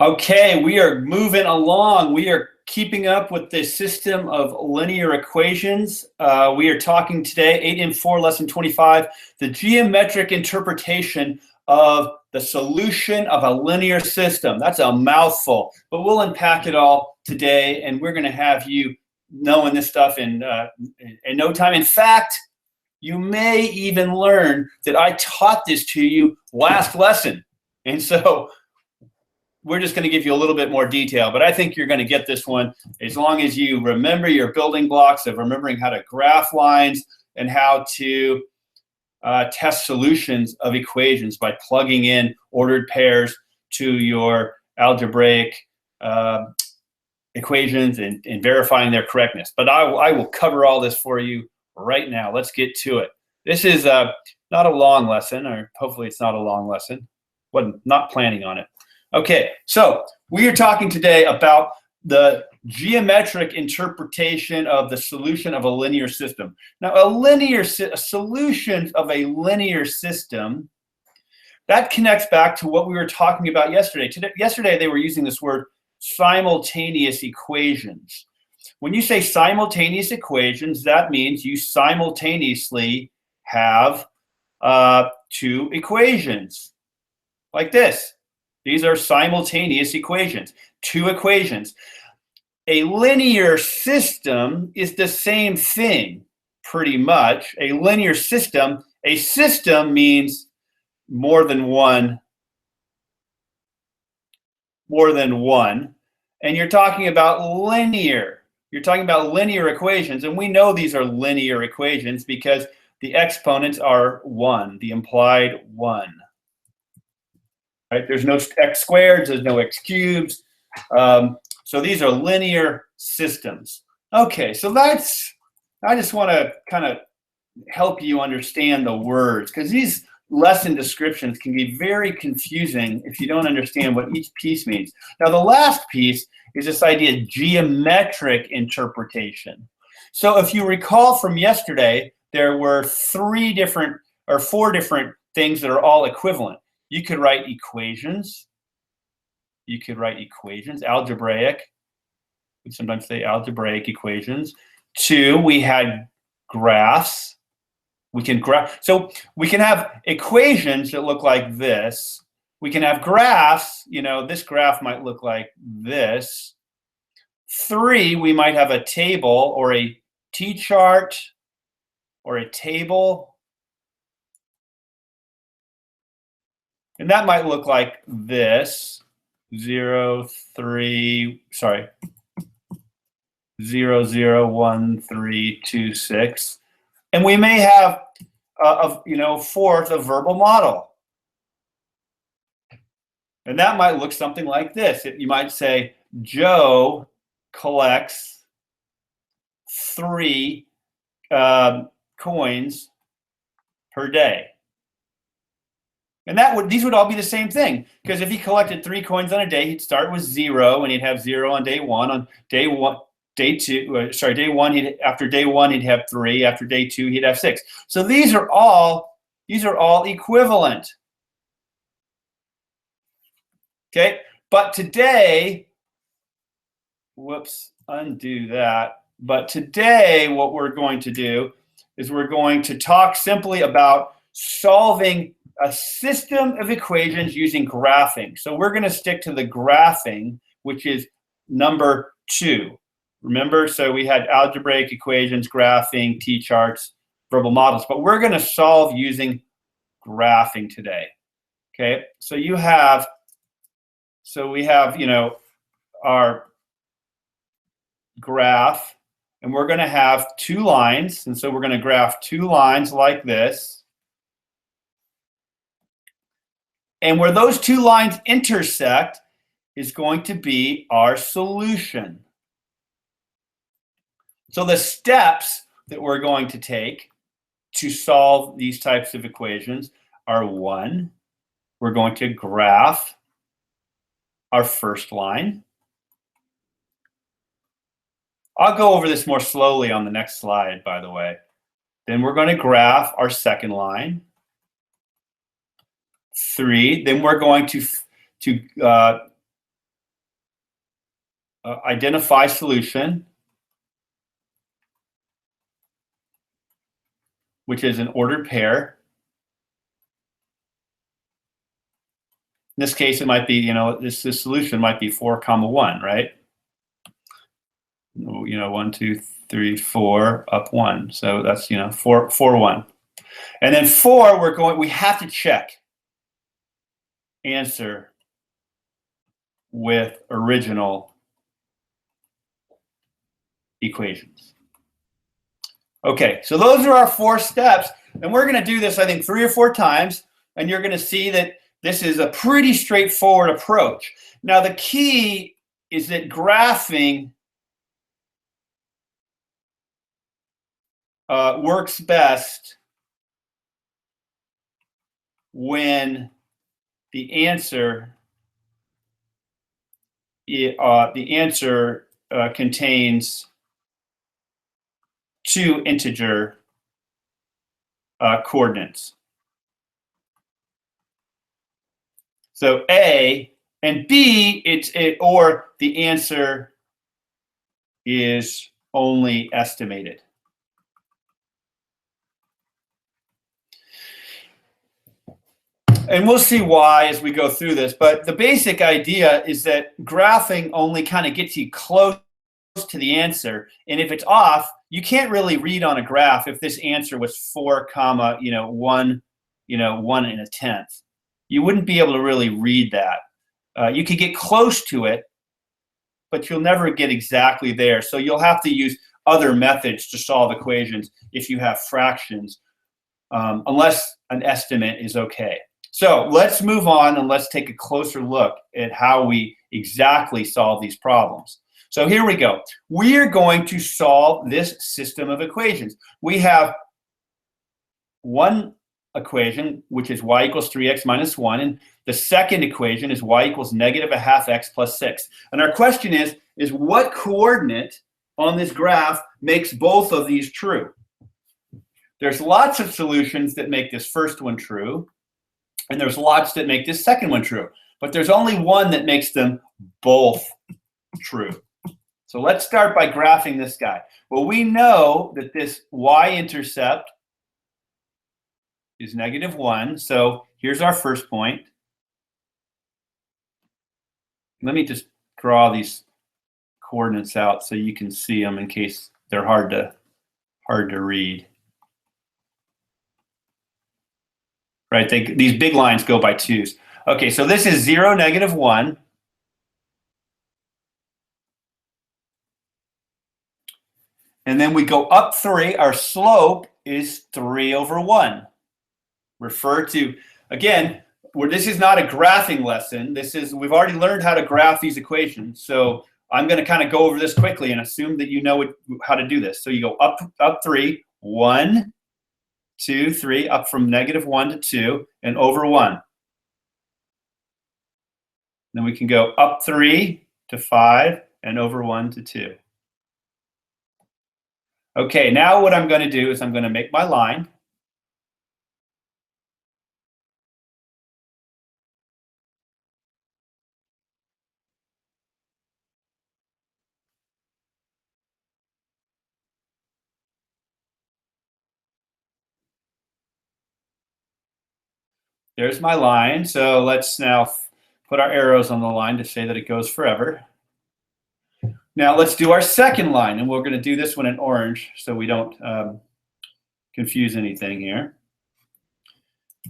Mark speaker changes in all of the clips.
Speaker 1: Okay, we are moving along. We are keeping up with the system of linear equations. We are talking today, 8 and 4, lesson 25, the geometric interpretation of the solution of a linear system. That's a mouthful, but we'll unpack it all today, and we're going to have you knowing this stuff in no time. In fact, you may even learn that I taught this to you last lesson. And so we're just going to give you a little bit more detail, but I think you're going to get this one as long as you remember your building blocks of remembering how to graph lines and how to test solutions of equations by plugging in ordered pairs to your algebraic equations and verifying their correctness. But I will cover all this for you right now. Let's get to it. This is not a long lesson, or hopefully it's not a long lesson. Wasn't not planning on it. Okay, so we are talking today about the geometric interpretation of the solution of a linear system. Now, a solution of a linear system, that connects back to what we were talking about yesterday. Yesterday, they were using this word simultaneous equations. When you say simultaneous equations, that means you simultaneously have two equations like this. These are simultaneous equations, two equations. A linear system is the same thing, pretty much. A linear system, a system means more than one. And you're talking about linear. You're talking about linear equations, and we know these are linear equations because the exponents are 1, the implied 1. Right? There's no x squareds, there's no x cubes. So these are linear systems. Okay, so I just want to kind of help you understand the words, because these lesson descriptions can be very confusing if you don't understand what each piece means. Now, the last piece is this idea of geometric interpretation. So if you recall from yesterday, there were 4 different things that are all equivalent. You could write equations. Algebraic. We sometimes say algebraic equations. 2, we had graphs. So we can have equations that look like this. We can have graphs. This graph might look like this. 3, we might have a table or a T-chart or a table. And that might look like this, 0, 0, 1, 3, 2, 6. And we may have, fourth, a verbal model. And that might look something like this. You might say, Joe collects 3 coins per day. And these would all be the same thing, because if he collected 3 coins on a day, he'd start with 0, and he'd have 0 on day 1. On day 1, after day 1, he'd have 3. After day 2, he'd have 6. So these are all equivalent. Okay, but today, undo that. But today, what we're going to do is we're going to talk simply about solving a system of equations using graphing. So we're going to stick to the graphing, which is number 2. Remember, so we had algebraic equations, graphing, T-charts, verbal models, but we're going to solve using graphing today. Okay, so we have, our graph, and we're going to have 2 lines, and so we're going to graph 2 lines like this. And where those 2 lines intersect is going to be our solution. So the steps that we're going to take to solve these types of equations are: 1, we're going to graph our first line. I'll go over this more slowly on the next slide, by the way. Then we're going to graph our second line. 3. Then we're going to identify solution, which is an ordered pair. In this case, it might be, this solution might be 4, 1, right? 1, 2, 3, 4, up 1. So that's 4, 4, 1. And then 4, we have to check answer with original equations. Okay, so those are our 4 steps, and we're going to do this, I think, 3 or 4 times, and you're going to see that this is a pretty straightforward approach. Now, the key is that graphing works best when the answer contains 2 integer coordinates. So A and B, or the answer is only estimated. And we'll see why as we go through this, but the basic idea is that graphing only kind of gets you close to the answer, and if it's off, you can't really read on a graph if this answer was 4, 1, 1 and a tenth. You wouldn't be able to really read that. You could get close to it, but you'll never get exactly there. So you'll have to use other methods to solve equations if you have fractions, unless an estimate is okay. So let's move on and let's take a closer look at how we exactly solve these problems. So here we go. We are going to solve this system of equations. We have one equation, which is y equals 3x minus 1, and the second equation is y equals negative a half x plus 6. And our question is what coordinate on this graph makes both of these true? There's lots of solutions that make this first one true, and there's lots that make this second one true, but there's only one that makes them both true. So let's start by graphing this guy. Well, we know that this y-intercept is -1, so here's our first point. Let me just draw these coordinates out so you can see them in case they're hard to read. Right, these big lines go by 2's. Okay, so this is 0, -1. And then we go up 3. Our slope is 3 over 1. Refer to, again, this is not a graphing lesson. We've already learned how to graph these equations. So I'm going to kind of go over this quickly and assume that you know how to do this. So you go up 3, 1, 2, 3, up from -1 to 2, and over 1. Then we can go up 3 to 5, and over 1 to 2. Okay, now what I'm going to do is I'm going to make my line. There's my line. So let's now put our arrows on the line to say that it goes forever. Now let's do our second line, and we're going to do this one in orange so we don't confuse anything here.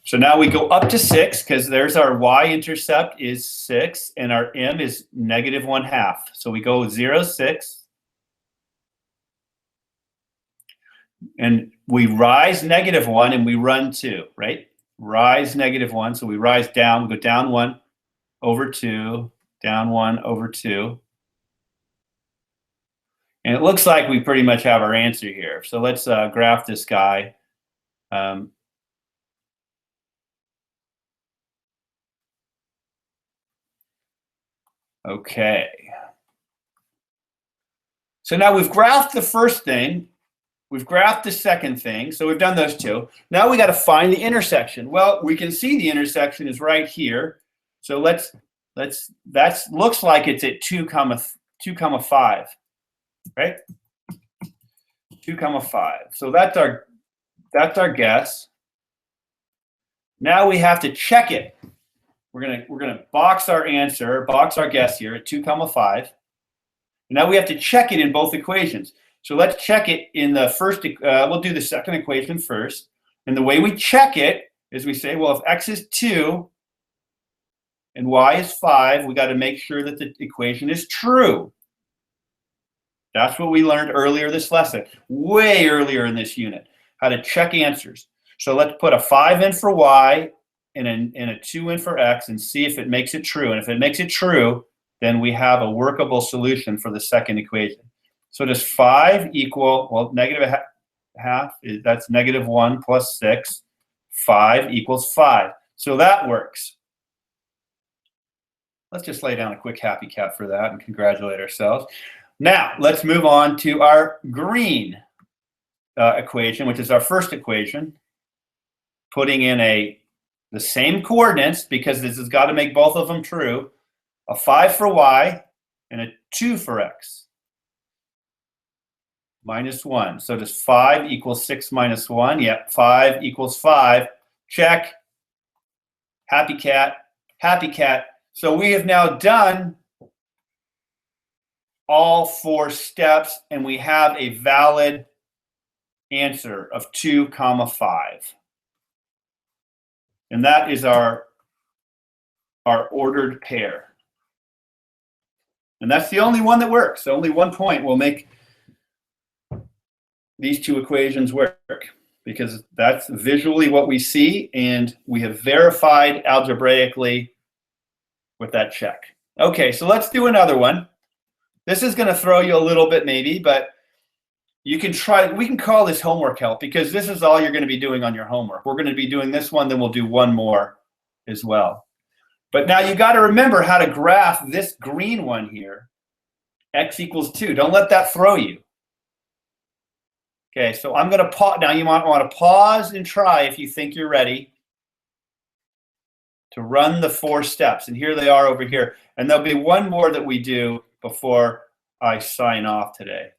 Speaker 1: So now we go up to 6 because there's our y-intercept is 6 and our m is -1/2. So we go 0, 6. And we rise -1 and we run 2, right? Rise -1. So we rise down, go down 1 over 2, down 1 over 2. And it looks like we pretty much have our answer here. So let's graph this guy. Okay. So now we've graphed the first thing. We've graphed the second thing. So we've done those two. Now we got to find the intersection. Well, we can see the intersection is right here. So that looks like it's at 2, 2 comma 5, right? 2 comma 5. So that's our guess. Now we have to check it. We're gonna box our answer, box our guess here at 2 comma 5. Now we have to check it in both equations. So let's check it in the first. We'll do the second equation first. And the way we check it is we say, well, if x is 2 and y is 5, we got to make sure that the equation is true. That's what we learned earlier this lesson, way earlier in this unit, how to check answers. So let's put a 5 in for y and a 2 in for x and see if it makes it true. And if it makes it true, then we have a workable solution for the second equation. So does 5 equal, well, negative half, that's negative 1 plus 6. 5 equals 5. So that works. Let's just lay down a quick happy cat for that and congratulate ourselves. Now, let's move on to our green equation, which is our first equation. Putting in the same coordinates, because this has got to make both of them true. A 5 for y and a 2 for x. Minus 1. So does 5 equals 6 minus 1? Yep, 5 equals 5. Check. Happy cat. Happy cat. So we have now done all 4 steps, and we have a valid answer of 2 comma 5. And that is our ordered pair. And that's the only one that works. So only 1 point will make these 2 equations work, because that's visually what we see, and we have verified algebraically with that check. Okay, so let's do another one. This is going to throw you a little bit maybe, but you can try. We can call this homework help, because this is all you're going to be doing on your homework. We're going to be doing this one, then we'll do one more as well. But now you got to remember how to graph this green one here. X equals 2. Don't let that throw you. Okay, so I'm going to pause. Now you might want to pause and try if you think you're ready to run the 4 steps. And here they are over here. And there'll be one more that we do before I sign off today.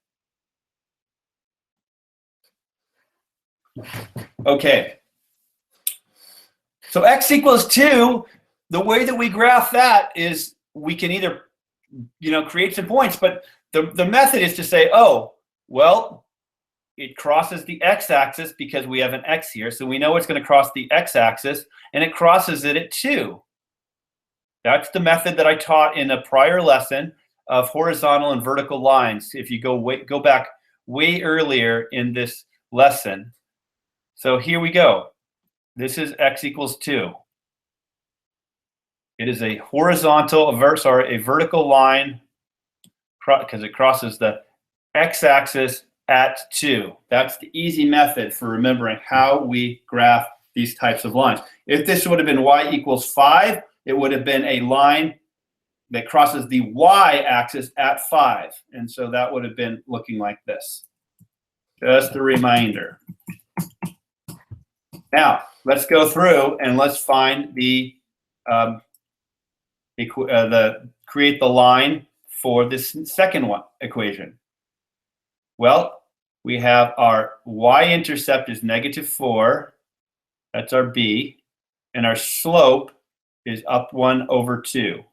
Speaker 1: Okay. So x equals 2, the way that we graph that is we can either, create some points, but the method is to say, oh, well, it crosses the x-axis because we have an x here. So we know it's going to cross the x-axis, and it crosses it at 2. That's the method that I taught in a prior lesson of horizontal and vertical lines. If you go back way earlier in this lesson. So here we go. This is x equals 2. It is a a vertical line, because it crosses the x-axis at 2. That's the easy method for remembering how we graph these types of lines. If this would have been y equals 5, it would have been a line that crosses the y-axis at 5. And so that would have been looking like this. Just a reminder. Now, let's go through and let's find create the line for this second equation. Well, we have our y-intercept is -4. That's our b. And our slope is up 1 over 2.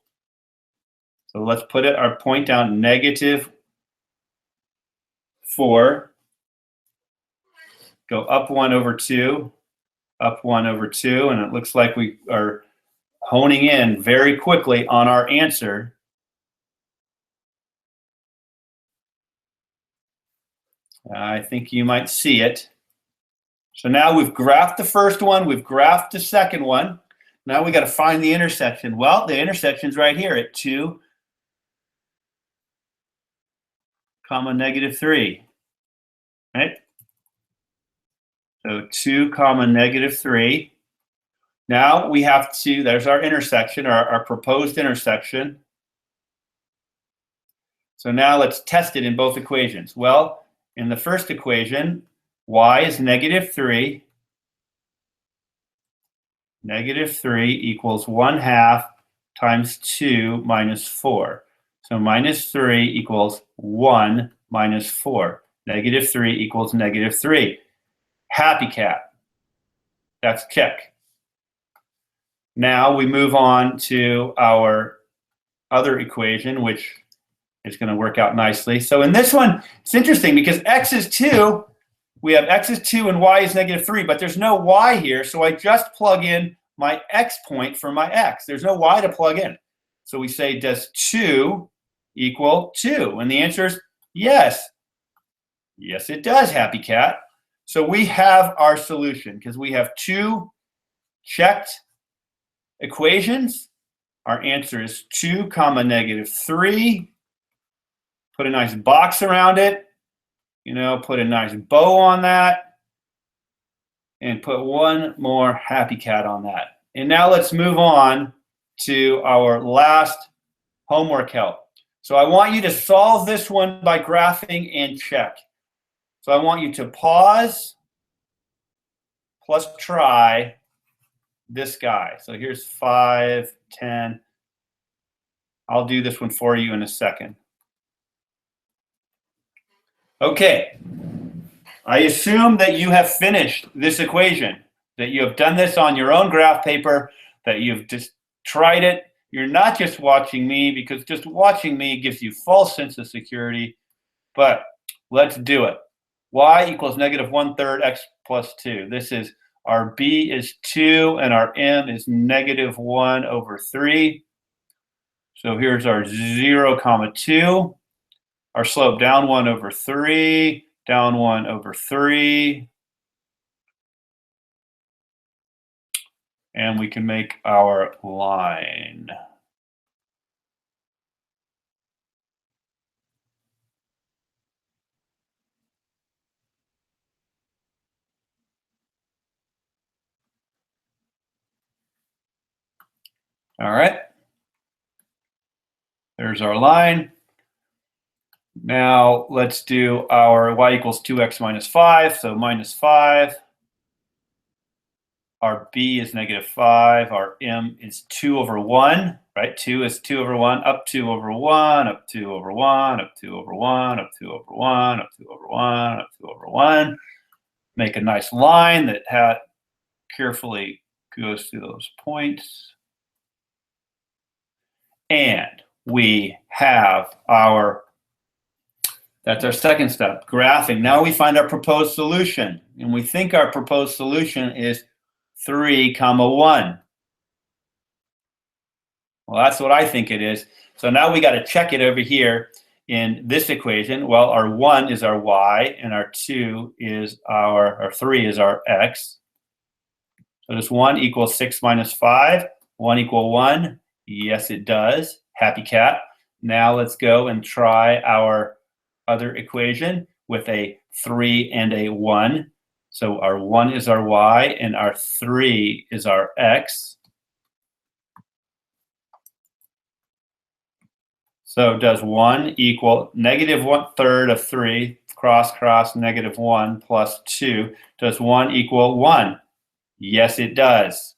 Speaker 1: So let's put our point down, -4. Go up 1 over 2, up 1 over 2. And it looks like we are honing in very quickly on our answer. I think you might see it. So now we've graphed the first one, we've graphed the second one. Now we got to find the intersection. Well, the intersection's right here at 2, -3, right? So 2, -3. Now we have to, there's our intersection, our proposed intersection. So now let's test it in both equations. Well, in the first equation, y is -3. -3 equals 1/2 times 2 minus 4. So minus 3 equals 1 minus 4. Negative 3 equals negative 3. Happy cat. That's check. Now we move on to our other equation, which is going to work out nicely. So in this one, it's interesting because x is 2. We have x is 2 and y is negative 3, but there's no y here, so I just plug in my x point for my x. There's no y to plug in. So we say, does 2 equal 2? And the answer is yes. Yes, it does, happy cat. So we have our solution because we have 2 checked equations. Our answer is 2 comma negative 3. Put a nice box around it. Put a nice bow on that. And put one more happy cat on that. And now let's move on to our last homework help. So I want you to solve this one by graphing and check. So I want you to pause plus try this guy. So here's 5, 10. I'll do this one for you in a second. Okay. I assume that you have finished this equation, that you have done this on your own graph paper, that you've just tried it. You're not just watching me, because just watching me gives you false sense of security. But let's do it. Y equals negative 1/3 x plus 2. This is our b is 2 and our m is negative 1/3. So here's our 0, 2. Our slope down 1/3, down 1/3. And we can make our line. All right. There's our line. Now let's do our y equals 2x minus 5. So minus 5. Our b is negative 5. Our m is 2/1, right? 2 is 2/1, up 2/1, up 2/1, up 2/1, up 2/1, up 2/1, up 2/1. Make a nice line that carefully goes through those points. And we have that's our second step, graphing. Now we find our proposed solution. And we think our proposed solution is 3, 1. Well, that's what I think it is. So now we got to check it over here in this equation. Well, our 1 is our y, and our 2 is our 3 is our x. So does 1 equal 6 minus 5? 1 equal 1? Yes, it does. Happy cat. Now let's go and try our other equation with a 3 and a 1. So our 1 is our y, and our 3 is our x. So does 1 equal negative 1/3 of 3, cross, negative 1 plus 2. Does 1 equal 1? Yes, it does.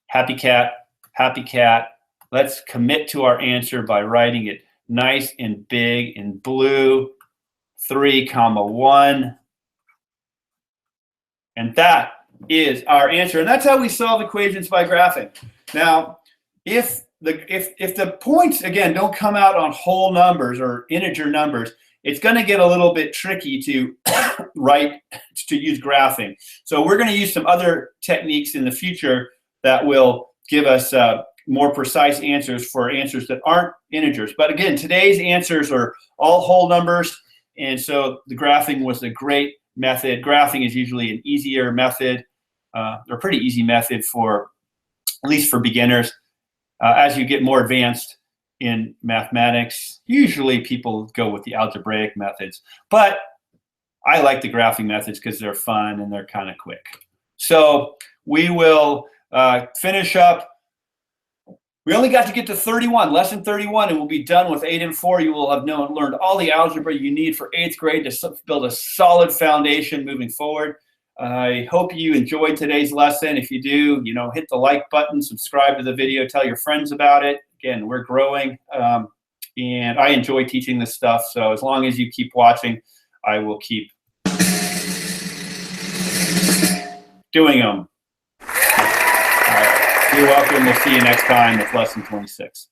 Speaker 1: Happy cat, happy cat. Let's commit to our answer by writing it nice and big in blue, 3, 1. And that is our answer. And that's how we solve equations by graphing. Now, if the points, again, don't come out on whole numbers or integer numbers, it's going to get a little bit tricky to use graphing. So we're going to use some other techniques in the future that will give us more precise answers for answers that aren't integers. But again, today's answers are all whole numbers, and so the graphing was a great method. Graphing is usually an easier method, or pretty easy method at least for beginners. As you get more advanced in mathematics, usually people go with the algebraic methods. But I like the graphing methods because they're fun and they're kind of quick. So we will finish up. We only got to get to 31, lesson 31, and we'll be done with 8 and 4. You will have learned all the algebra you need for 8th grade to build a solid foundation moving forward. I hope you enjoyed today's lesson. If you do, hit the like button, subscribe to the video, tell your friends about it. Again, we're growing. And I enjoy teaching this stuff. So as long as you keep watching, I will keep doing them. All right. You're welcome. We'll see you next time with lesson 26.